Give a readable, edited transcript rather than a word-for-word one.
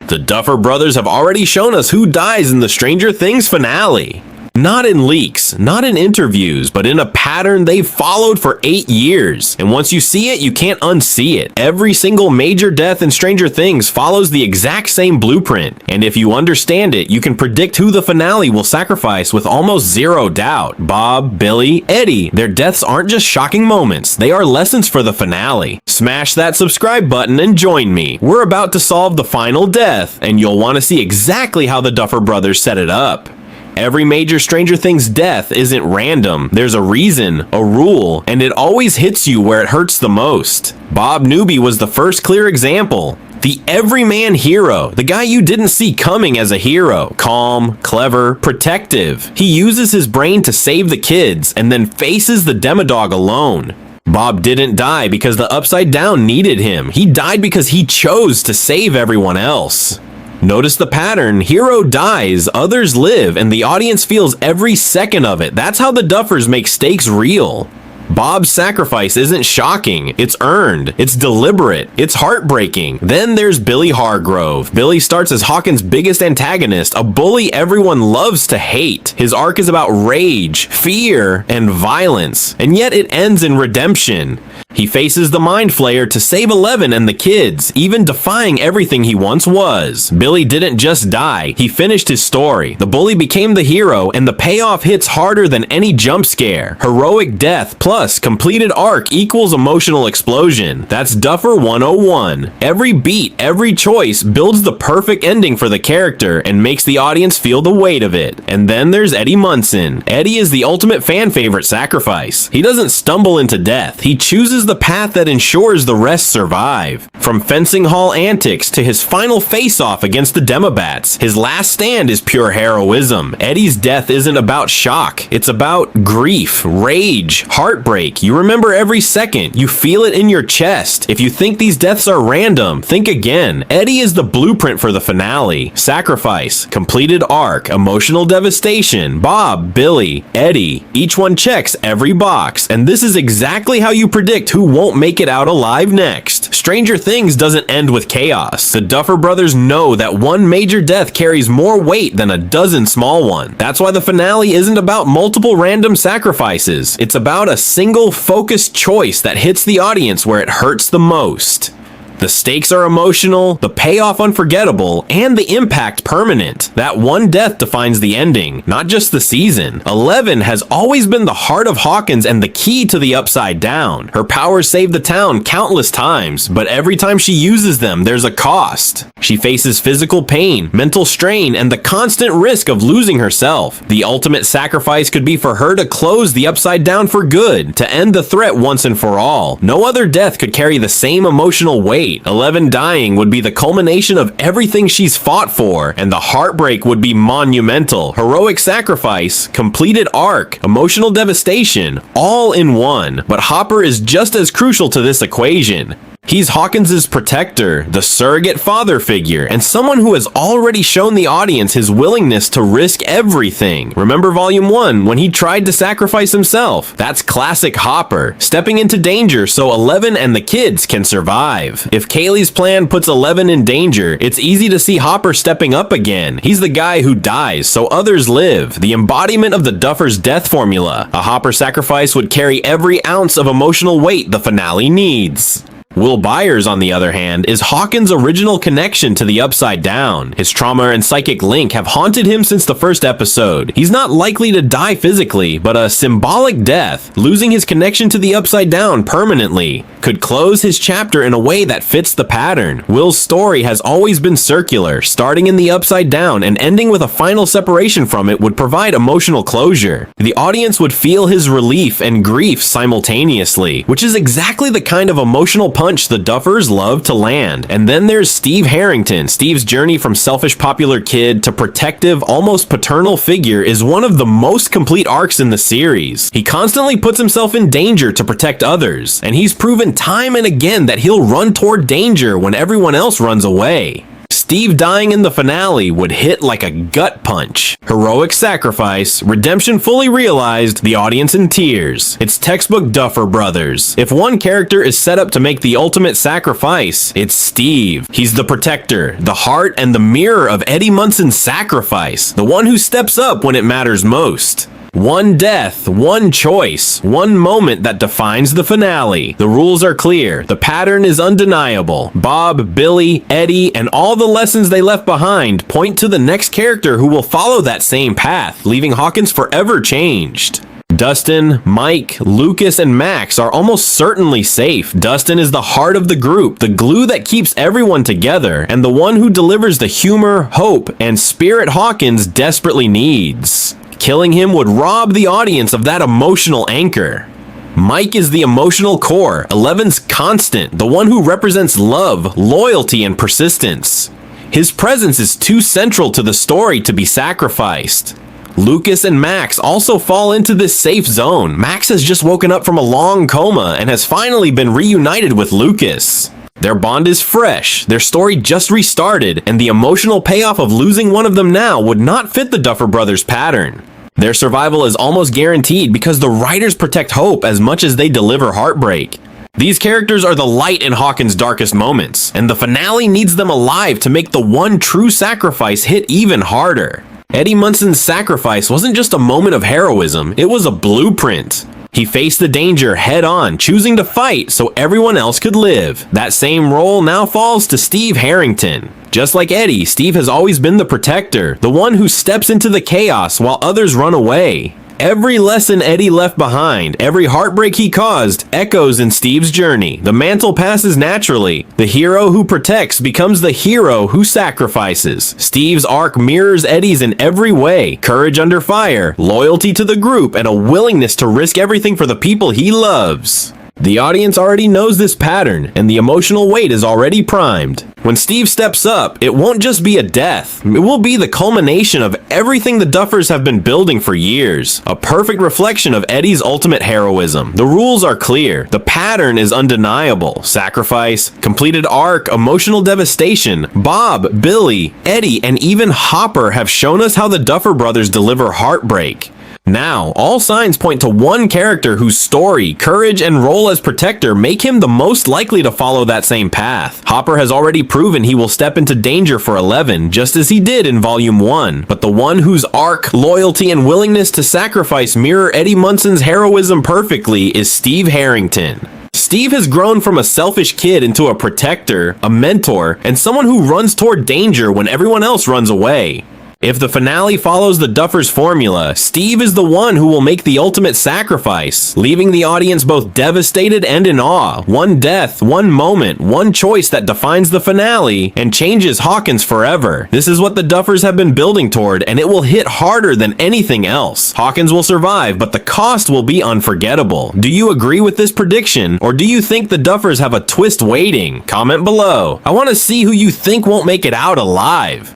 The Duffer Brothers have already shown us who dies in the Stranger Things finale. Not in leaks, not in interviews, but in a pattern they've followed for 8 years. And once you see it, you can't unsee it. Every single major death in Stranger Things follows the exact same blueprint. And if you understand it, you can predict who the finale will sacrifice with almost zero doubt. Bob, Billy, Eddie. Their deaths aren't just shocking moments, they are lessons for the finale. Smash that subscribe button and join me. We're about to solve the final death, and you'll want to see exactly how the Duffer Brothers set it up. Every major Stranger Things death isn't random. There's a reason, a rule, and it always hits you where it hurts the most. Bob Newby was the first clear example. The everyman hero, the guy you didn't see coming as a hero. Calm, clever, protective. He uses his brain to save the kids and then faces the Demodog alone. Bob didn't die because the Upside Down needed him. He died because he chose to save everyone else. Notice the pattern. Hero dies, others live, and the audience feels every second of it. That's how the Duffers make stakes real. Bob's sacrifice isn't shocking, it's earned, it's deliberate, it's heartbreaking. Then there's Billy Hargrove. Billy starts as Hawkins' biggest antagonist, a bully everyone loves to hate. His arc is about rage, fear, and violence, and yet it ends in redemption. He faces the Mind Flayer to save Eleven and the kids, even defying everything he once was. Billy didn't just die, he finished his story. The bully became the hero, and the payoff hits harder than any jump scare. Heroic death plus completed arc equals emotional explosion. That's Duffer 101. Every beat, every choice builds the perfect ending for the character and makes the audience feel the weight of it. And then there's Eddie Munson. Eddie is the ultimate fan favorite sacrifice. He doesn't stumble into death, he chooses the path that ensures the rest survive. From fencing hall antics to his final face-off against the Demobats, his last stand is pure heroism. Eddie's death isn't about shock, it's about grief, rage, heartbreak. You remember every second, you feel it in your chest. If you think these deaths are random, think again. Eddie is the blueprint for the finale. Sacrifice, completed arc, emotional devastation. Bob, Billy, Eddie, each one checks every box, and this is exactly how you predict who won't make it out alive next. Stranger Things doesn't end with chaos. The Duffer Brothers know that one major death carries more weight than a dozen small ones. That's why the finale isn't about multiple random sacrifices. It's about a single focused choice that hits the audience where it hurts the most. The stakes are emotional, the payoff unforgettable, and the impact permanent. That one death defines the ending, not just the season. 11 has always been the heart of Hawkins and the key to the Upside Down. Her powers save the town countless times, but every time she uses them, there's a cost. She faces physical pain, mental strain, and the constant risk of losing herself. The ultimate sacrifice could be for her to close the Upside Down for good, to end the threat once and for all. No other death could carry the same emotional weight. 11 dying would be the culmination of everything she's fought for, and the heartbreak would be monumental. Heroic sacrifice, completed arc, emotional devastation, all in one. But Hopper is just as crucial to this equation. He's Hawkins' protector, the surrogate father figure, and someone who has already shown the audience his willingness to risk everything. Remember Volume 1, when he tried to sacrifice himself? That's classic Hopper, stepping into danger so 11 and the kids can survive. If Kaylee's plan puts 11 in danger, it's easy to see Hopper stepping up again. He's the guy who dies so others live, the embodiment of the Duffer's death formula. A Hopper sacrifice would carry every ounce of emotional weight the finale needs. Will Byers, on the other hand, is Hawkins' original connection to the Upside Down. His trauma and psychic link have haunted him since the first episode. He's not likely to die physically, but a symbolic death, losing his connection to the Upside Down permanently, could close his chapter in a way that fits the pattern. Will's story has always been circular, starting in the Upside Down and ending with a final separation from it would provide emotional closure. The audience would feel his relief and grief simultaneously, which is exactly the kind of emotional punch the Duffers love to land. And then there's Steve Harrington. Steve's journey from selfish popular kid to protective, almost paternal figure is one of the most complete arcs in the series. He constantly puts himself in danger to protect others, and he's proven time and again that he'll run toward danger when everyone else runs away. Steve dying in the finale would hit like a gut punch. Heroic sacrifice, redemption fully realized, the audience in tears. It's textbook Duffer Brothers. If one character is set up to make the ultimate sacrifice, it's Steve. He's the protector, the heart, and the mirror of Eddie Munson's sacrifice, the one who steps up when it matters most. One death, one choice, one moment that defines the finale. The rules are clear. The pattern is undeniable. Bob, Billy, Eddie, and all the lessons they left behind point to the next character who will follow that same path, leaving Hawkins forever changed. Dustin, Mike, Lucas, and Max are almost certainly safe. Dustin is the heart of the group, the glue that keeps everyone together, and the one who delivers the humor, hope, and spirit Hawkins desperately needs. Killing him would rob the audience of that emotional anchor. Mike is the emotional core, Eleven's constant, the one who represents love, loyalty, and persistence. His presence is too central to the story to be sacrificed. Lucas and Max also fall into this safe zone. Max has just woken up from a long coma and has finally been reunited with Lucas. Their bond is fresh, their story just restarted, and the emotional payoff of losing one of them now would not fit the Duffer Brothers pattern. Their survival is almost guaranteed because the writers protect hope as much as they deliver heartbreak. These characters are the light in Hawkins' darkest moments, and the finale needs them alive to make the one true sacrifice hit even harder. Eddie Munson's sacrifice wasn't just a moment of heroism, it was a blueprint. He faced the danger head on, choosing to fight so everyone else could live. That same role now falls to Steve Harrington. Just like Eddie, Steve has always been the protector, the one who steps into the chaos while others run away. Every lesson Eddie left behind, every heartbreak he caused, echoes in Steve's journey. The mantle passes naturally. The hero who protects becomes the hero who sacrifices. Steve's arc mirrors Eddie's in every way. Courage under fire, loyalty to the group, and a willingness to risk everything for the people he loves. The audience already knows this pattern, and the emotional weight is already primed. When Steve steps up, it won't just be a death. It will be the culmination of everything the Duffers have been building for years. A perfect reflection of Eddie's ultimate heroism. The rules are clear. The pattern is undeniable. Sacrifice, completed arc, emotional devastation. Bob, Billy, Eddie, and even Hopper have shown us how the Duffer Brothers deliver heartbreak. Now, all signs point to one character whose story, courage, and role as protector make him the most likely to follow that same path. Hopper has already proven he will step into danger for 11, just as he did in Volume 1, but the one whose arc, loyalty, and willingness to sacrifice mirror Eddie Munson's heroism perfectly is Steve Harrington. Steve has grown from a selfish kid into a protector, a mentor, and someone who runs toward danger when everyone else runs away. If the finale follows the Duffers' formula, Steve is the one who will make the ultimate sacrifice, leaving the audience both devastated and in awe. One death, one moment, one choice that defines the finale and changes Hawkins forever. This is what the Duffers have been building toward, and it will hit harder than anything else. Hawkins will survive, but the cost will be unforgettable. Do you agree with this prediction, or do you think the Duffers have a twist waiting? Comment below. I want to see who you think won't make it out alive.